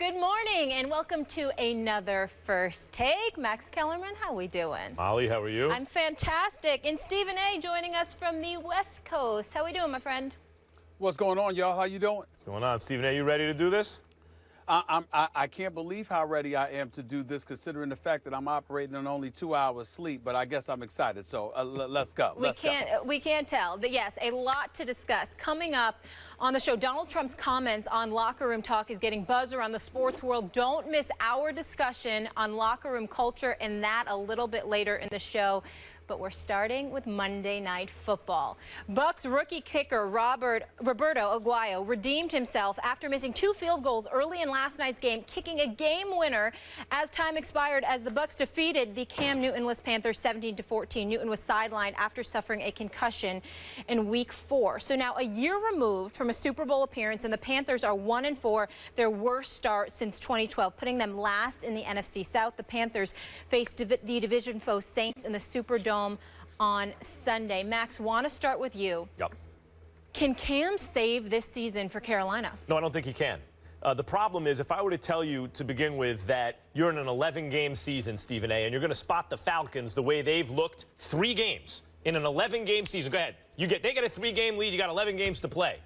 Good morning and welcome to another First Take. Max Kellerman, how we doing? Molly, how are you? I'm fantastic. And Stephen A. joining us from the West Coast. How we doing, my friend? What's going on, y'all? How you doing? What's going on, Stephen A? You ready to do this? I can't believe how ready I am to do this, considering the fact that I'm operating on only 2 hours sleep. But I guess I'm excited. So let's go. We can't tell. But yes, a lot to discuss coming up on the show. Donald Trump's comments on locker room talk is getting buzz around the sports world. Don't miss our discussion on locker room culture and that a little bit later in the show. But we're starting with Monday Night Football. Bucs rookie kicker Roberto Aguayo redeemed himself after missing 2 field goals early in last night's game, kicking a game winner as time expired as the Bucs defeated the Cam Newton-less Panthers 17-14. Newton was sidelined after suffering a concussion in Week 4. So now a year removed from a Super Bowl appearance, and the Panthers are 1-4, their worst start since 2012, putting them last in the NFC South. The Panthers faced the division foe Saints in the Superdome on Sunday. Max, want to start with you. Yep. Can Cam save this season for Carolina? No, I don't think he can. The problem is, if I were to tell you to begin with that you're in an 11-game season, Stephen A., and you're going to spot the Falcons the way they've looked 3 games in an 11-game season. Go ahead. They get a 3-game lead. You got 11 games to play.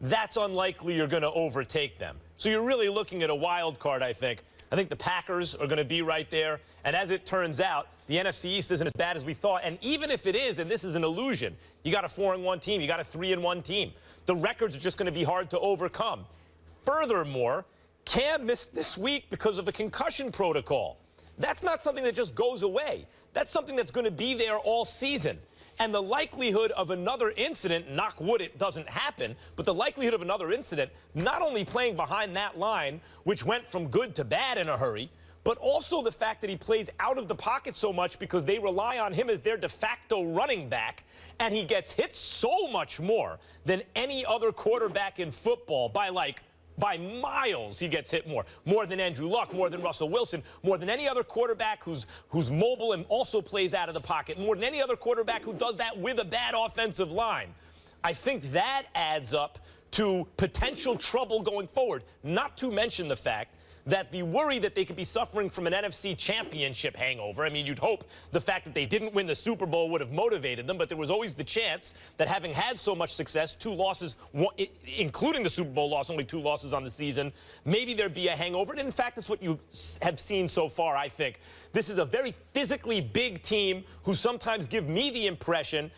That's unlikely you're going to overtake them. So you're really looking at a wild card, I think. I think the Packers are going to be right there. And as it turns out, the NFC East isn't as bad as we thought. And even if it is, and this is an illusion, you got a 4-1 team, you got a 3-1 team. The records are just going to be hard to overcome. Furthermore, Cam missed this week because of a concussion protocol. That's not something that just goes away. That's something that's going to be there all season. And the likelihood of another incident, knock wood it doesn't happen, but the likelihood of another incident, not only playing behind that line, which went from good to bad in a hurry, but also the fact that he plays out of the pocket so much because they rely on him as their de facto running back, and he gets hit so much more than any other quarterback in football by miles. He gets hit more than Andrew Luck, more than Russell Wilson, more than any other quarterback who's mobile and also plays out of the pocket, more than any other quarterback who does that with a bad offensive line. I think that adds up to potential trouble going forward, not to mention the fact that the worry that they could be suffering from an NFC championship hangover. I mean, you'd hope the fact that they didn't win the Super Bowl would have motivated them, but there was always the chance that having had so much success, 2 losses, including the Super Bowl loss, only 2 losses on the season, maybe there'd be a hangover. And in fact, that's what you have seen so far, I think. This is a very physically big team who sometimes give me the impression,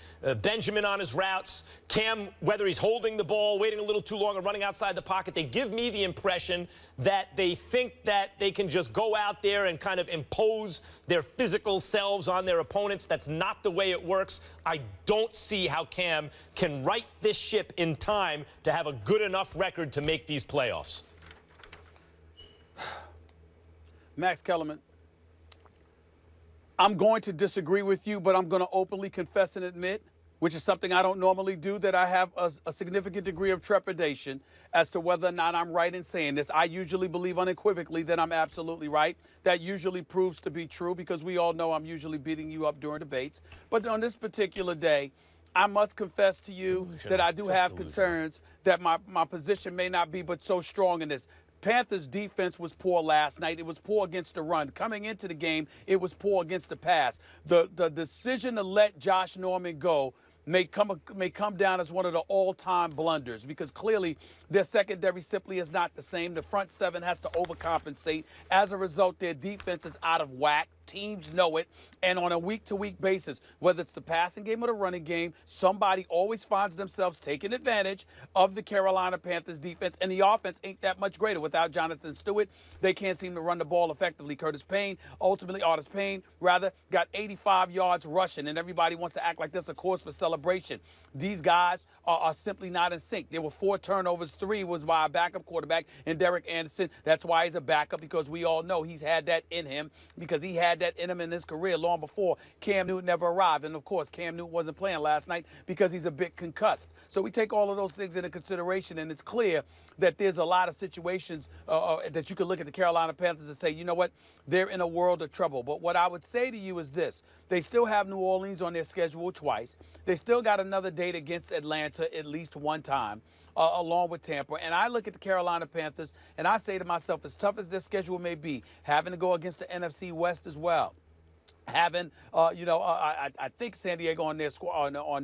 Benjamin on his routes, Cam, whether he's holding the ball, waiting a little too long, or running outside the pocket, they give me the impression that they think that they can just go out there and kind of impose their physical selves on their opponents. That's not the way it works. I don't see how Cam can right this ship in time to have a good enough record to make these playoffs. Max Kellerman, I'm going to disagree with you, but I'm going to openly confess and admit, which is something I don't normally do, that I have a significant degree of trepidation as to whether or not I'm right in saying this. I usually believe unequivocally that I'm absolutely right. That usually proves to be true because we all know I'm usually beating you up during debates. But on this particular day, I must confess to you that I do have concerns that my position may not be but so strong in this. Panthers defense was poor last night. It was poor against the run. Coming into the game, it was poor against the pass. The decision to let Josh Norman go may come down as one of the all-time blunders because clearly their secondary simply is not the same. The front 7 has to overcompensate. As a result, their defense is out of whack. Teams know it. And on a week-to-week basis, whether it's the passing game or the running game, somebody always finds themselves taking advantage of the Carolina Panthers defense. And the offense ain't that much greater. Without Jonathan Stewart, they can't seem to run the ball effectively. Otis Payne, got 85 yards rushing. And everybody wants to act like this a cause for celebration. These guys are simply not in sync. There were 4 turnovers. 3 was by a backup quarterback and Derek Anderson. That's why he's a backup, because we all know he's had that in him, because he had that in him in his career long before Cam Newton ever arrived. And, of course, Cam Newton wasn't playing last night because he's a bit concussed. So we take all of those things into consideration, and it's clear that there's a lot of situations that you could look at the Carolina Panthers and say, you know what, they're in a world of trouble. But what I would say to you is this. They still have New Orleans on their schedule twice. They still got another date against Atlanta at least one time. along with Tampa. And I look at the Carolina Panthers, and I say to myself, as tough as their schedule may be, having to go against the NFC West as well, having, I think San Diego on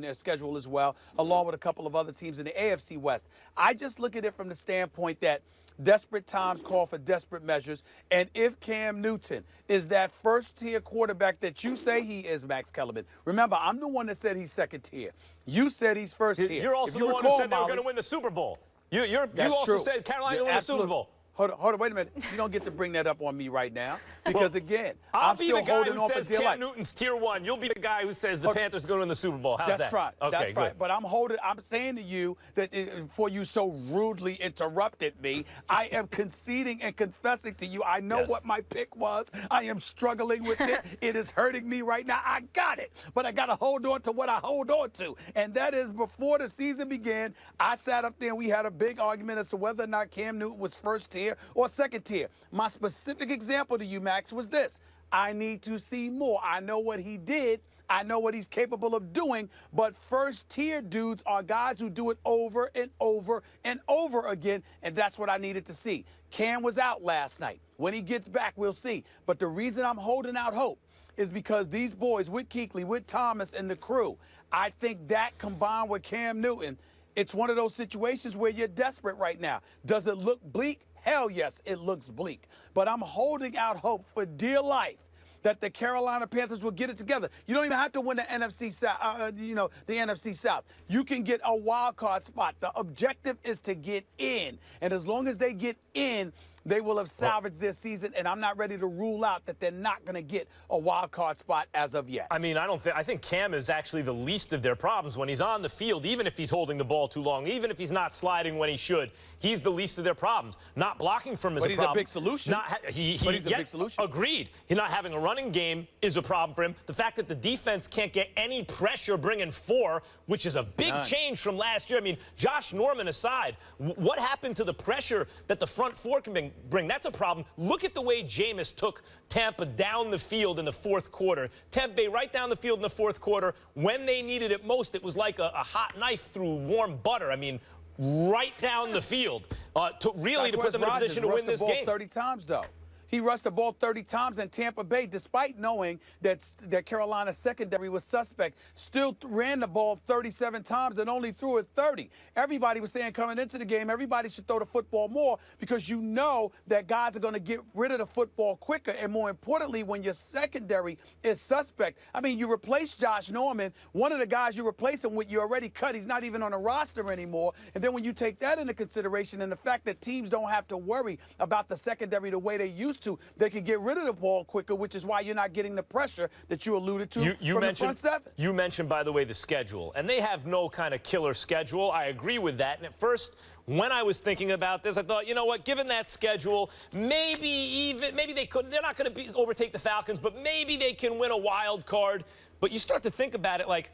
their schedule as well, along with a couple of other teams in the AFC West. I just look at it from the standpoint that desperate times call for desperate measures. And if Cam Newton is that first-tier quarterback that you say he is, Max Kellerman, remember, I'm the one that said he's second-tier. You said he's first-tier. You're also the one who said they were going to win the Super Bowl. You also said Carolina would win the Super Bowl. Hold on, wait a minute. You don't get to bring that up on me right now because, again, I'm be still the guy holding who on for says dear Cam life. Newton's tier 1. You'll be the guy who says the Panthers are going to win the Super Bowl. How's that? That's right. Okay, That's right. good. But I'm saying to you that before you so rudely interrupted me, I am conceding and confessing to you. I know what my pick was. I am struggling with it. It is hurting me right now. I got it. But I got to hold on to what I hold on to. And that is before the season began, I sat up there and we had a big argument as to whether or not Cam Newton was first tier or second tier. My specific example to you, Max, was this. I need to see more. I know what he did. I know what he's capable of doing, but first-tier dudes are guys who do it over and over and over again, and that's what I needed to see. Cam was out last night. When he gets back, we'll see. But the reason I'm holding out hope is because these boys with Kuechly, with Thomas and the crew, I think that combined with Cam Newton, it's one of those situations where you're desperate right now. Does it look bleak? Hell yes, it looks bleak. But I'm holding out hope for dear life that the Carolina Panthers will get it together. You don't even have to win the NFC South, the NFC South. You can get a wild card spot. The objective is to get in. And as long as they get in, they will have salvaged their season, and I'm not ready to rule out that they're not going to get a wild card spot as of yet. I mean, I think Cam is actually the least of their problems when he's on the field, even if he's holding the ball too long, even if he's not sliding when he should. He's the least of their problems. Not blocking from him is a problem. But he's a big solution. But he's a big solution. Agreed. He's not having a running game is a problem for him. The fact that the defense can't get any pressure bringing 4, which is a big change from last year. I mean, Josh Norman aside, what happened to the pressure that the front 4 can bring? That's a problem. Look at the way Jameis took Tampa down the field in the fourth quarter. Tampa Bay right down the field in the fourth quarter. When they needed it most, it was like a hot knife through warm butter. I mean, right down the field to put them in a position to win this game. 30 times, though. He rushed the ball 30 times, and Tampa Bay, despite knowing that Carolina's secondary was suspect, still ran the ball 37 times and only threw it 30. Everybody was saying coming into the game, everybody should throw the football more because you know that guys are going to get rid of the football quicker. And more importantly, when your secondary is suspect, I mean, you replace Josh Norman, one of the guys you replace him with, you already cut. He's not even on the roster anymore. And then when you take that into consideration and the fact that teams don't have to worry about the secondary the way they used to, they can get rid of the ball quicker, which is why you're not getting the pressure that you alluded to from the front 7. You mentioned, by the way, the schedule, and they have no kind of killer schedule. I agree with that. And at first, when I was thinking about this, I thought, you know what, given that schedule, maybe they could. They're not going to overtake the Falcons, but maybe they can win a wild card. But you start to think about it like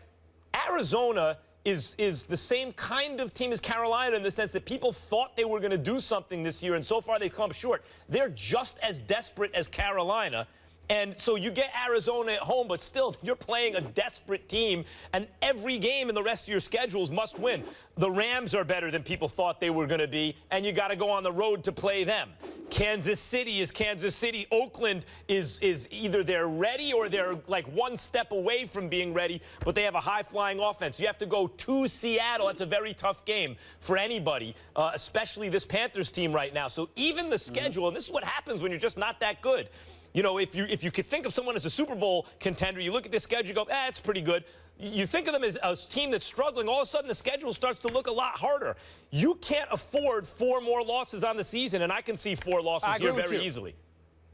Arizona is the same kind of team as Carolina in the sense that people thought they were going to do something this year, and so far they've come short. They're just as desperate as Carolina. And so you get Arizona at home, but still, you're playing a desperate team, and every game in the rest of your schedules must win. The Rams are better than people thought they were going to be, and you got to go on the road to play them. Kansas City is Kansas City. Oakland is either they're ready or they're like one step away from being ready, but they have a high-flying offense. You have to go to Seattle. That's a very tough game for anybody, especially this Panthers team right now. So even the schedule, and this is what happens when you're just not that good. You know, if you could think of someone as a Super Bowl contender, you look at this schedule, you go, it's pretty good. You think of them as a team that's struggling, all of a sudden the schedule starts to look a lot harder. You can't afford 4 more losses on the season, and I can see 4 losses here very easily.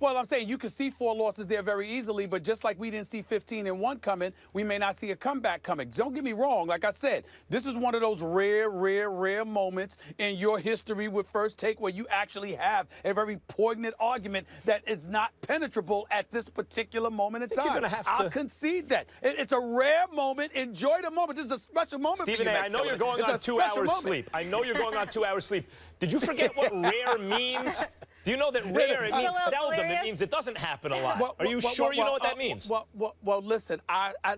Well, I'm saying you could see 4 losses there very easily, but just like we didn't see 15-1 coming, we may not see a comeback coming. Don't get me wrong. Like I said, this is one of those rare moments in your history with First Take where you actually have a very poignant argument that is not penetrable at this particular moment in time. You're gonna have to... I'll concede that. It's a rare moment. Enjoy the moment. This is a special moment Stephen for you, A., I know you're going on 2 hours sleep. I know you're going on 2 hours sleep. Did you forget what rare means? Do you know that rare, it means little seldom, it hilarious. means it doesn't happen a lot? Are you sure you know what that means? Well, listen,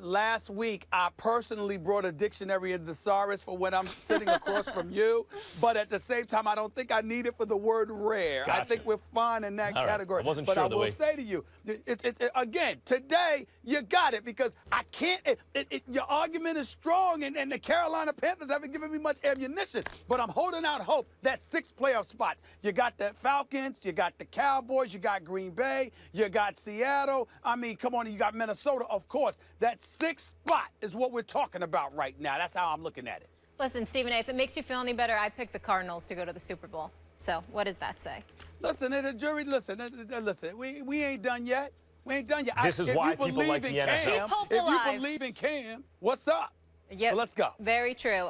last week, I personally brought a dictionary and thesaurus for when I'm sitting across from you, but at the same time, I don't think I need it for the word rare. Gotcha. I think we're fine in that All right. category. I wasn't but sure I the will way. say to you, again, today, you got it, because I can't, your argument is strong, and the Carolina Panthers haven't given me much ammunition, but I'm holding out hope that 6 playoff spots. You got the Falcons, you got the Cowboys, you got Green Bay, you got Seattle. I mean, come on, you got Minnesota, of course. That 6th spot is what we're talking about right now. That's how I'm looking at it. Listen, Stephen A., if it makes you feel any better, I picked the Cardinals to go to the Super Bowl. So what does that say? Listen, the jury, listen, we ain't done yet. We ain't done yet. This is why people like the NFL. Keep hope If alive. you believe in Cam, what's up? Yep. Well, let's go. Very true.